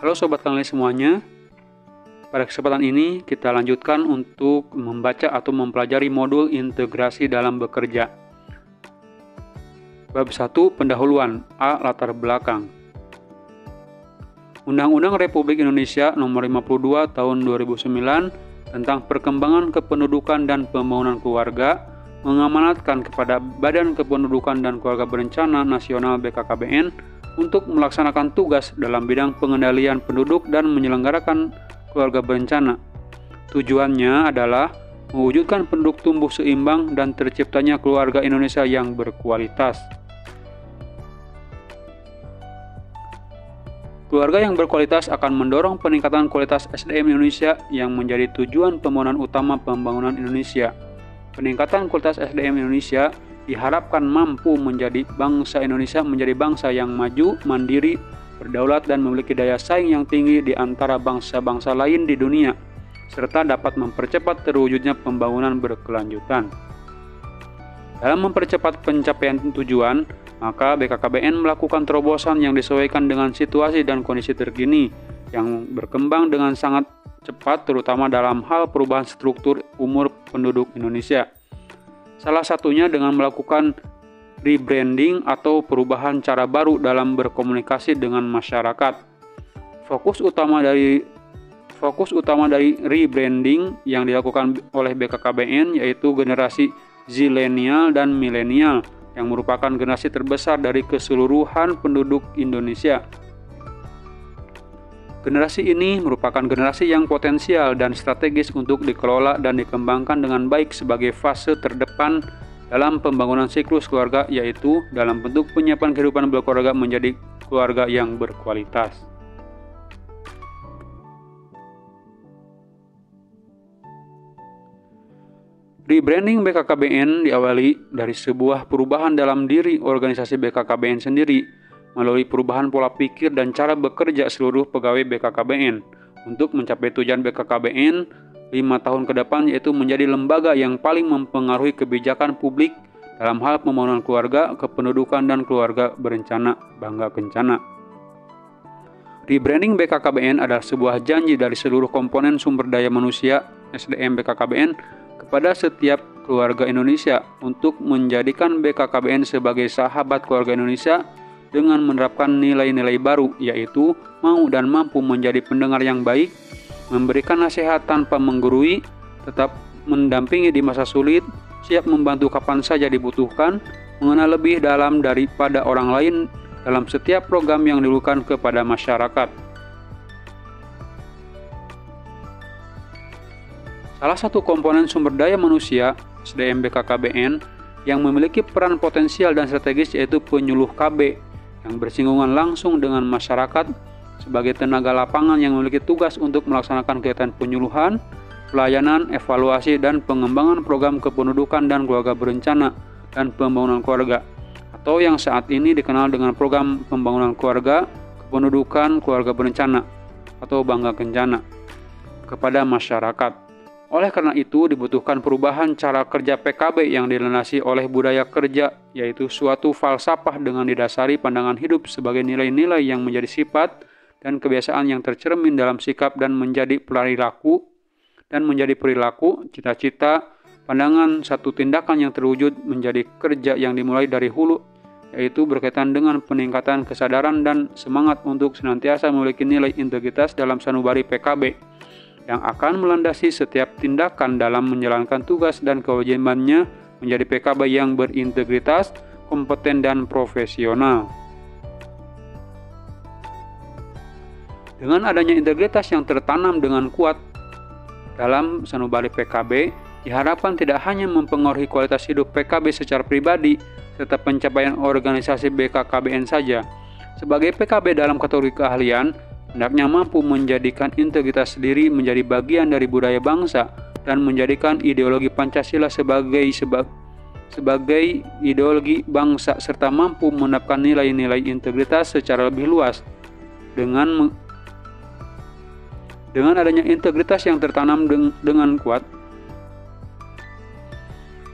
Halo Sobat Kanali semuanya, pada kesempatan ini kita lanjutkan untuk membaca atau mempelajari modul integrasi dalam bekerja. Bab 1 Pendahuluan A. Latar belakang. Undang-Undang Republik Indonesia Nomor 52 Tahun 2009 tentang Perkembangan Kependudukan dan Pembangunan Keluarga mengamanatkan kepada Badan Kependudukan dan Keluarga Berencana Nasional BKKBN untuk melaksanakan tugas dalam bidang pengendalian penduduk dan menyelenggarakan keluarga berencana. Tujuannya adalah mewujudkan penduduk tumbuh seimbang dan terciptanya keluarga Indonesia yang berkualitas. Keluarga yang berkualitas akan mendorong peningkatan kualitas SDM Indonesia yang menjadi tujuan pembangunan utama pembangunan Indonesia. Peningkatan kualitas SDM Indonesia diharapkan mampu menjadi bangsa Indonesia menjadi bangsa yang maju, mandiri, berdaulat dan memiliki daya saing yang tinggi di antara bangsa-bangsa lain di dunia, serta dapat mempercepat terwujudnya pembangunan berkelanjutan. Dalam mempercepat pencapaian tujuan, maka BKKBN melakukan terobosan yang disesuaikan dengan situasi dan kondisi terkini yang berkembang dengan sangat cepat, terutama dalam hal perubahan struktur umur penduduk Indonesia. Salah satunya dengan melakukan rebranding atau perubahan cara baru dalam berkomunikasi dengan masyarakat. Fokus utama dari rebranding yang dilakukan oleh BKKBN yaitu generasi Zilenial dan Milenial yang merupakan generasi terbesar dari keseluruhan penduduk Indonesia. Generasi ini merupakan generasi yang potensial dan strategis untuk dikelola dan dikembangkan dengan baik sebagai fase terdepan dalam pembangunan siklus keluarga, yaitu dalam bentuk penyiapan kehidupan berkeluarga menjadi keluarga yang berkualitas. Rebranding BKKBN diawali dari sebuah perubahan dalam diri organisasi BKKBN sendiri, melalui perubahan pola pikir dan cara bekerja seluruh pegawai BKKBN untuk mencapai tujuan BKKBN 5 tahun ke depan, yaitu menjadi lembaga yang paling mempengaruhi kebijakan publik dalam hal pembangunan keluarga, kependudukan, dan keluarga berencana Bangga Kencana. Rebranding BKKBN adalah sebuah janji dari seluruh komponen sumber daya manusia SDM BKKBN kepada setiap keluarga Indonesia untuk menjadikan BKKBN sebagai sahabat keluarga Indonesia dengan menerapkan nilai-nilai baru, yaitu mau dan mampu menjadi pendengar yang baik, memberikan nasihat tanpa menggurui, tetap mendampingi di masa sulit, siap membantu kapan saja dibutuhkan, mengenal lebih dalam daripada orang lain dalam setiap program yang dilakukan kepada masyarakat. Salah satu komponen sumber daya manusia SDM BKKBN yang memiliki peran potensial dan strategis yaitu penyuluh KB yang bersinggungan langsung dengan masyarakat sebagai tenaga lapangan yang memiliki tugas untuk melaksanakan kegiatan penyuluhan, pelayanan, evaluasi, dan pengembangan program kependudukan dan keluarga berencana dan pembangunan keluarga, atau yang saat ini dikenal dengan program pembangunan keluarga, kependudukan, keluarga berencana, atau Bangga Kencana, kepada masyarakat. Oleh karena itu, dibutuhkan perubahan cara kerja PKB yang dilandasi oleh budaya kerja, yaitu suatu falsafah dengan didasari pandangan hidup sebagai nilai-nilai yang menjadi sifat dan kebiasaan yang tercermin dalam sikap dan menjadi perilaku, cita-cita, pandangan satu tindakan yang terwujud menjadi kerja yang dimulai dari hulu, yaitu berkaitan dengan peningkatan kesadaran dan semangat untuk senantiasa memiliki nilai integritas dalam sanubari PKB yang akan melandasi setiap tindakan dalam menjalankan tugas dan kewajibannya menjadi PKB yang berintegritas, kompeten, dan profesional. Dengan adanya integritas yang tertanam dengan kuat dalam sanubari PKB, diharapkan tidak hanya mempengaruhi kualitas hidup PKB secara pribadi serta pencapaian organisasi BKKBN saja. Sebagai PKB dalam kategori keahlian, hendaknya mampu menjadikan integritas diri menjadi bagian dari budaya bangsa dan menjadikan ideologi Pancasila sebagai ideologi bangsa serta mampu menerapkan nilai-nilai integritas secara lebih luas. Dengan adanya integritas yang tertanam dengan kuat,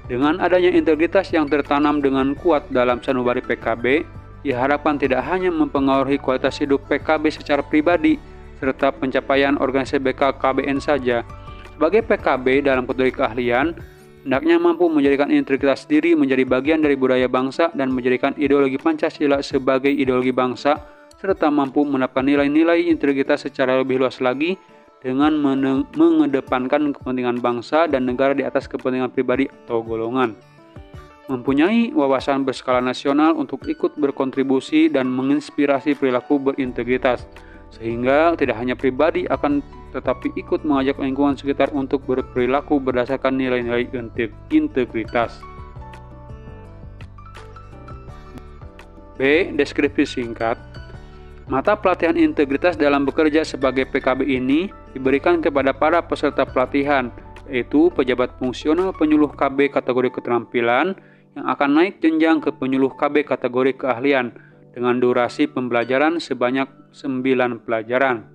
Dengan adanya integritas yang tertanam dengan kuat dalam sanubari PKB, diharapkan tidak hanya mempengaruhi kualitas hidup PKB secara pribadi, serta pencapaian organisasi BKKBN saja. Sebagai PKB dalam kategori keahlian, hendaknya mampu menjadikan integritas diri menjadi bagian dari budaya bangsa dan menjadikan ideologi Pancasila sebagai ideologi bangsa, serta mampu menerapkan nilai-nilai integritas secara lebih luas lagi dengan mengedepankan kepentingan bangsa dan negara di atas kepentingan pribadi atau golongan. Mempunyai wawasan berskala nasional untuk ikut berkontribusi dan menginspirasi perilaku berintegritas, sehingga tidak hanya pribadi akan tetapi ikut mengajak lingkungan sekitar untuk berperilaku berdasarkan nilai-nilai integritas. B. Deskripsi singkat. Mata pelatihan integritas dalam bekerja sebagai PKB ini diberikan kepada para peserta pelatihan, yaitu pejabat fungsional penyuluh KB kategori keterampilan yang akan naik jenjang ke penyuluh KB kategori keahlian dengan durasi pembelajaran sebanyak 9 pelajaran.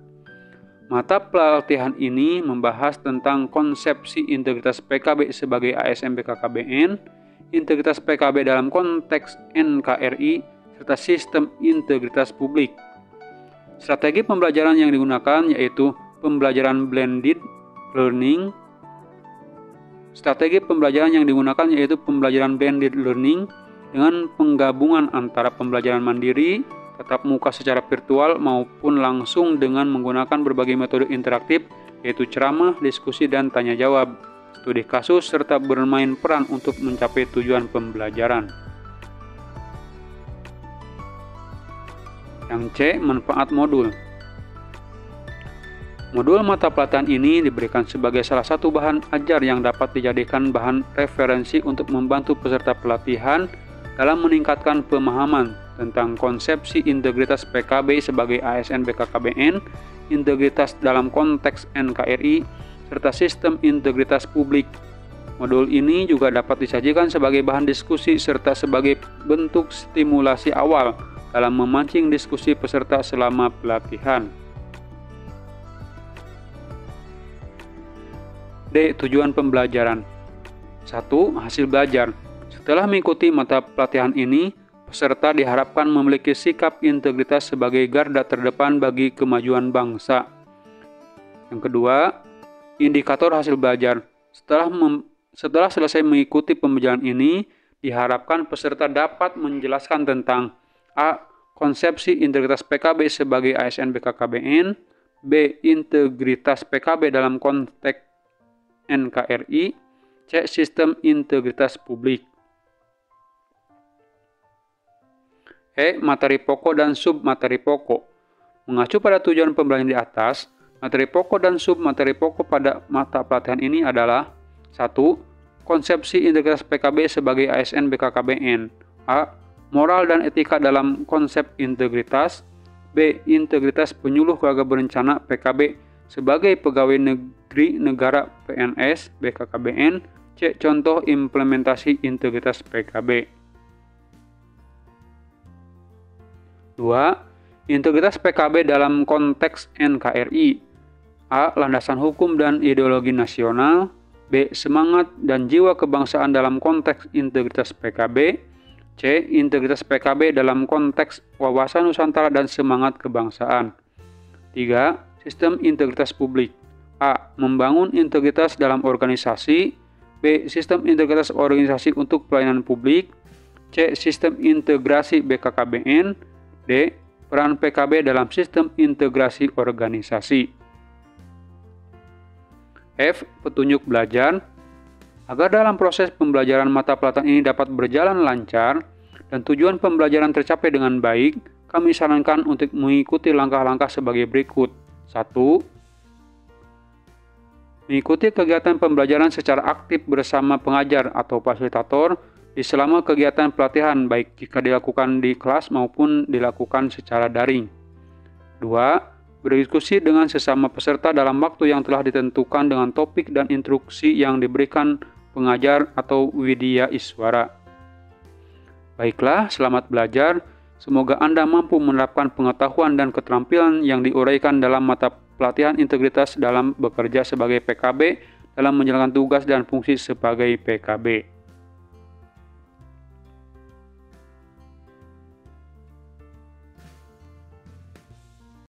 Mata pelatihan ini membahas tentang konsepsi integritas PKB sebagai ASN BKKBN, integritas PKB dalam konteks NKRI, serta sistem integritas publik. Strategi pembelajaran yang digunakan yaitu pembelajaran blended learning. Strategi pembelajaran yang digunakan yaitu pembelajaran blended learning dengan penggabungan antara pembelajaran mandiri, tatap muka secara virtual maupun langsung dengan menggunakan berbagai metode interaktif yaitu ceramah, diskusi, dan tanya jawab, studi kasus, serta bermain peran untuk mencapai tujuan pembelajaran. Yang C. Manfaat modul. Modul mata pelatihan ini diberikan sebagai salah satu bahan ajar yang dapat dijadikan bahan referensi untuk membantu peserta pelatihan dalam meningkatkan pemahaman tentang konsepsi integritas PKB sebagai ASN BKKBN, integritas dalam konteks NKRI, serta sistem integritas publik. Modul ini juga dapat disajikan sebagai bahan diskusi serta sebagai bentuk stimulasi awal dalam memancing diskusi peserta selama pelatihan. D. Tujuan pembelajaran. 1. Hasil belajar. Setelah mengikuti mata pelatihan ini, peserta diharapkan memiliki sikap integritas sebagai garda terdepan bagi kemajuan bangsa. Yang kedua, indikator hasil belajar. Setelah selesai mengikuti pembelajaran ini, diharapkan peserta dapat menjelaskan tentang A. Konsepsi integritas PKB sebagai ASN BKKBN. B. Integritas PKB dalam konteks NKRI. C. Sistem integritas publik. E. Materi pokok dan submateri pokok. Mengacu pada tujuan pembelajaran di atas, materi pokok dan submateri pokok pada mata pelatihan ini adalah 1. Konsepsi integritas PKB sebagai ASN BKKBN. A. Moral dan etika dalam konsep integritas. B. Integritas penyuluh keluarga berencana PKB sebagai pegawai negeri negara PNS BKKBN. C. Contoh implementasi integritas PKB. 2. Integritas PKB dalam konteks NKRI. A. Landasan hukum dan ideologi nasional. B. Semangat dan jiwa kebangsaan dalam konteks integritas PKB. C. Integritas PKB dalam konteks wawasan Nusantara dan semangat kebangsaan. 3. Sistem integritas publik. A. Membangun integritas dalam organisasi. B. Sistem integritas organisasi untuk pelayanan publik. C. Sistem integrasi BKKBN. D. Peran PKB dalam sistem integrasi organisasi. F. Petunjuk belajar. Agar dalam proses pembelajaran mata pelatihan ini dapat berjalan lancar dan tujuan pembelajaran tercapai dengan baik, kami sarankan untuk mengikuti langkah-langkah sebagai berikut. 1. Mengikuti kegiatan pembelajaran secara aktif bersama pengajar atau fasilitator di selama kegiatan pelatihan, baik jika dilakukan di kelas maupun dilakukan secara daring. 2. Berdiskusi dengan sesama peserta dalam waktu yang telah ditentukan dengan topik dan instruksi yang diberikan pengajar atau widya iswara. Baiklah, selamat belajar. Semoga Anda mampu menerapkan pengetahuan dan keterampilan yang diuraikan dalam mata pelatihan integritas dalam bekerja sebagai PKB dalam menjalankan tugas dan fungsi sebagai PKB.